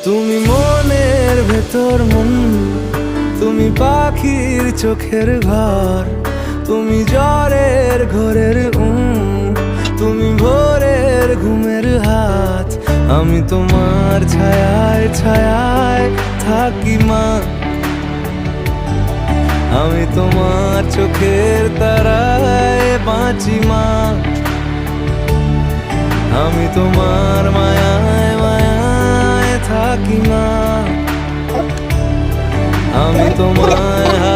তুমি মনের ভেতর মন, তুমি পাখির চোখের ঘর, তুমি জ্বরের ঘোরের তুমি ভোরের ঘুমের হাত। আমি তোমার ছায়ায় ছায়ায় থাকি মা, আমি তোমার চোখের তারায় বাঁচি মা, আমি তোমার মায়ায় মায়ায় থাকি মা, আমি তোমায়